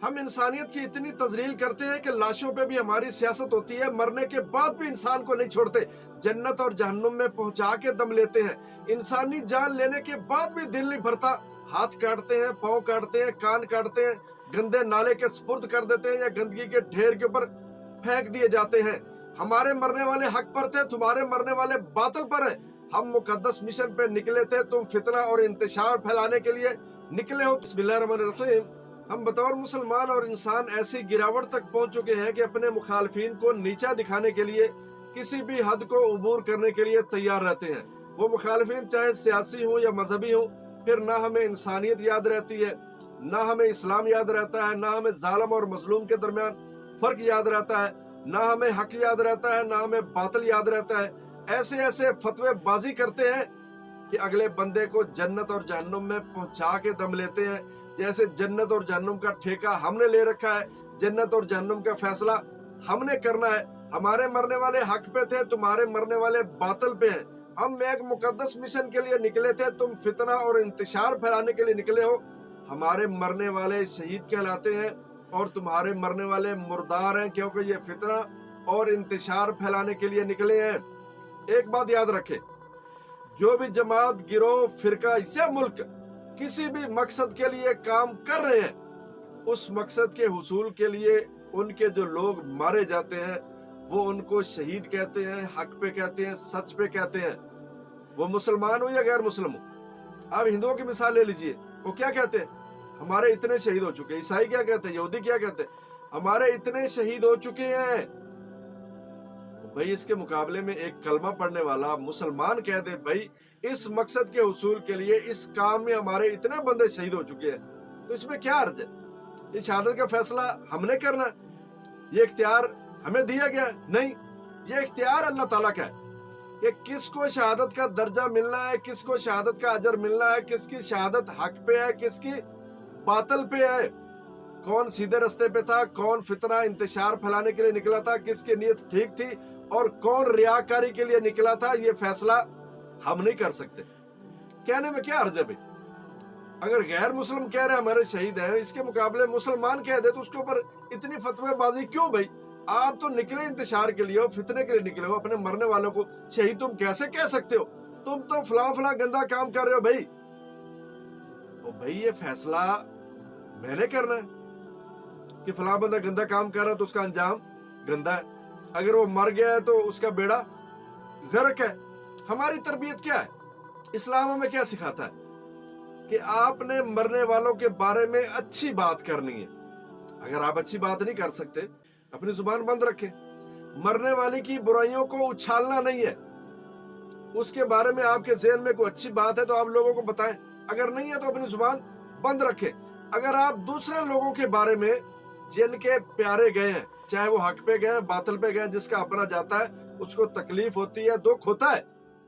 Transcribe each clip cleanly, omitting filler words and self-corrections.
ہم انسانیت کی اتنی تذلیل کرتے ہیں کہ لاشوں پہ بھی ہماری سیاست ہوتی ہے، مرنے کے بعد بھی انسان کو نہیں چھوڑتے، جنت اور جہنم میں پہنچا کے دم لیتے ہیں، انسانی جان لینے کے بعد بھی دل نہیں بھرتا، ہاتھ کاٹتے ہیں، پاؤں کاٹتے ہیں، کان کاٹتے ہیں، گندے نالے کے سپرد کر دیتے ہیں یا گندگی کے ڈھیر کے اوپر پھینک دیے جاتے ہیں۔ ہمارے مرنے والے حق پر تھے، تمہارے مرنے والے باطل پر ہیں۔ ہم مقدس مشن پہ نکلے تھے، تم فتنہ اور انتشار پھیلانے کے لیے نکلے ہو۔ بسم اللہ الرحمن الرحیم۔ ہم بطور مسلمان اور انسان ایسی گراوٹ تک پہنچ چکے ہیں کہ اپنے مخالفین کو نیچا دکھانے کے لیے کسی بھی حد کو عبور کرنے کے لیے تیار رہتے ہیں۔ وہ مخالفین چاہے سیاسی ہوں یا مذہبی ہوں، پھر نہ ہمیں انسانیت یاد رہتی ہے، نہ ہمیں اسلام یاد رہتا ہے، نہ ہمیں ظالم اور مظلوم کے درمیان فرق یاد رہتا ہے، نہ ہمیں حق یاد رہتا ہے، نہ ہمیں باطل یاد رہتا ہے۔ ایسے ایسے فتوے بازی کرتے ہیں کہ اگلے بندے کو جنت اور جہنم میں پہنچا کے دم لیتے ہیں، جیسے جنت اور جہنم کا ٹھیکہ ہم نے لے رکھا ہے، جنت اور جہنم کا فیصلہ ہم نے کرنا ہے۔ ہمارے مرنے والے حق پہ تھے، تمہارے مرنے والے باطل پہ ہیں۔ ہم ایک مقدس مشن کے لیے نکلے تھے، تم فتنہ اور انتشار پھیلانے کے لیے نکلے ہو۔ ہمارے مرنے والے شہید کہلاتے ہیں اور تمہارے مرنے والے مردار ہیں، کیونکہ یہ فتنہ اور انتشار پھیلانے کے لیے نکلے ہیں۔ ایک بات یاد رکھے، جو بھی جماعت، گروہ، فرقہ یا ملک کسی بھی مقصد کے لیے کام کر رہے ہیں، اس مقصد کے حصول کے لیے ان کے جو لوگ مارے جاتے ہیں وہ ان کو شہید کہتے ہیں، حق پہ کہتے ہیں، سچ پہ کہتے ہیں، وہ مسلمان ہو یا غیر مسلم ہو۔ آپ ہندوؤں کی مثال لے لیجئے، وہ کیا کہتے ہیں؟ ہمارے اتنے شہید ہو چکے ہیں۔ عیسائی کیا کہتے ہیں؟ یہودی کیا کہتے ہیں؟ ہمارے اتنے شہید ہو چکے ہیں۔ بھائی اس کے مقابلے میں ایک کلمہ پڑھنے والا مسلمان کہہ دے بھائی اس مقصد کے حصول کے لیے اس کام میں ہمارے اتنے بندے شہید ہو چکے ہیں، تو اس میں کیا حرج ہے؟ یہ شہادت کا فیصلہ ہم نے کرنا ہے، یہ اختیار ہمیں دیا گیا ہے؟ نہیں، یہ اختیار اللہ تعالیٰ کا ہے کہ کس کو شہادت کا درجہ ملنا ہے، کس کو شہادت کا اجر ملنا ہے، کس کی شہادت حق پہ ہے، کس کی باطل پہ ہے، کون سیدھے رستے پہ تھا، کون فتنہ انتشار پھیلانے کے لیے نکلا تھا، کس کی نیت ٹھیک تھی اور کون ریاکاری کے لیے نکلا تھا۔ یہ فیصلہ ہم نہیں کر سکتے۔ کہنے میں کیا حرج ہے بھائی؟ اگر غیر مسلم کہہ رہے ہمارے شہید ہیں، اس کے مقابلے مسلمان کہہ دے تو اس کے اوپر اتنی فتوی بازی کیوں بھائی؟ آپ تو نکلے انتشار کے لیے ہو، فتنے کے لیے نکلے ہو، اپنے مرنے والوں کو شہید تم کیسے کہہ سکتے ہو؟ تم تو فلاں فلاں گندا کام کر رہے ہو بھائی۔ تو بھائی یہ فیصلہ میں نے کرنا ہے کہ فلاں بندہ گندا کام کر رہا ہے تو اس کا انجام گندا ہے، اگر وہ مر گیا ہے تو اس کا بیڑا غرق ہے۔ ہماری تربیت کیا ہے؟ اسلام ہمیں کیا سکھاتا ہے؟ کہ آپ نے مرنے والوں کے بارے میں اچھی بات کرنی ہے۔ اگر آپ اچھی بات نہیں کر سکتے، اپنی زبان بند رکھیں۔ مرنے والے کی برائیوں کو اچھالنا نہیں ہے، اس کے بارے میں آپ کے ذہن میں کوئی اچھی بات ہے تو آپ لوگوں کو بتائیں، اگر نہیں ہے تو اپنی زبان بند رکھیں۔ اگر آپ دوسرے لوگوں کے بارے میں جن کے پیارے گئے ہیں، چاہے وہ حق پہ گئے، باطل پہ گئے، جس کا اپنا جاتا ہے اس کو تکلیف ہوتی ہے، دکھ ہوتا ہے۔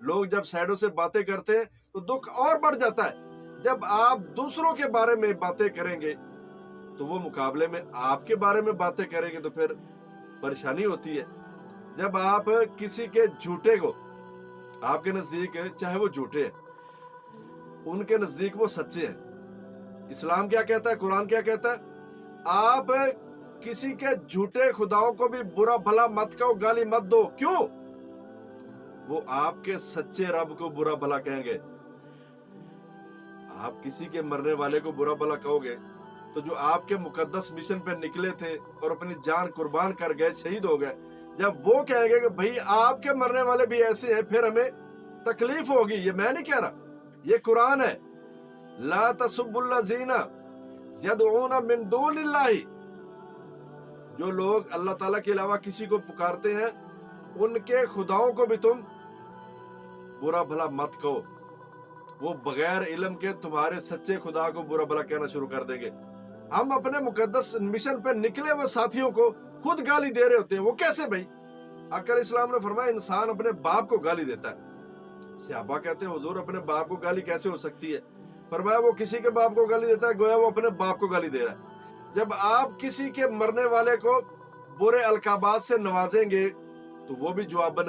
لوگ جب سائڈوں سے باتیں کرتے ہیں تو دکھ اور بڑھ جاتا ہے۔ جب آپ دوسروں کے بارے میں باتیں کریں گے تو وہ مقابلے میں آپ کے بارے میں باتیں کریں گے تو پھر پریشانی ہوتی ہے۔ جب آپ کسی کے جھوٹے کو، آپ کے نزدیک چاہے وہ جھوٹے ہیں، ان کے نزدیک وہ سچے ہیں، اسلام کیا کہتا ہے، قرآن کیا کہتا ہے؟ آپ کسی کے جھوٹے خداؤں کو بھی برا بھلا مت کہو، گالی مت دو۔ کیوں؟ وہ آپ کے سچے رب کو برا بھلا کہیں گے۔ آپ کسی کے مرنے والے کو برا بھلا کہو گے تو جو آپ کے مقدس مشن پہ نکلے تھے اور اپنی جان قربان کر گئے، شہید ہو گئے، جب وہ کہیں گے کہ بھئی آپ کے مرنے والے بھی ایسے ہیں، پھر ہمیں تکلیف ہوگی۔ یہ میں نہیں کہہ رہا، یہ قرآن ہے۔ لا تسبوا الذین یدعون من دون اللہ، جو لوگ اللہ تعالیٰ کے علاوہ کسی کو پکارتے ہیں ان کے خداؤں کو بھی تم برا بھلا مت کہو، وہ بغیر علم کے تمہارے سچے خدا کو برا بھلا کہنا شروع کر دیں گے۔ ہم اپنے مقدس مشن پہ نکلے ہوئے ساتھیوں کو خود گالی دے رہے ہوتے ہیں، وہ کیسے بھائی؟ آقا اسلام نے فرمایا انسان اپنے باپ کو گالی دیتا ہے۔ صحابہ کہتے ہیں حضور اپنے باپ کو گالی کیسے ہو سکتی ہے؟ فرمایا وہ کسی کے باپ کو گالی دیتا ہے گویا وہ اپنے باپ کو گالی دے رہا ہے۔ جب آپ کسی کے مرنے والے کو برے القابات سے نوازیں گے تو وہ بھی جواباً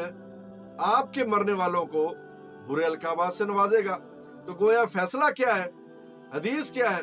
آپ کے مرنے والوں کو برے القابات سے نوازے گا۔ تو گویا فیصلہ کیا ہے؟ حدیث کیا ہے؟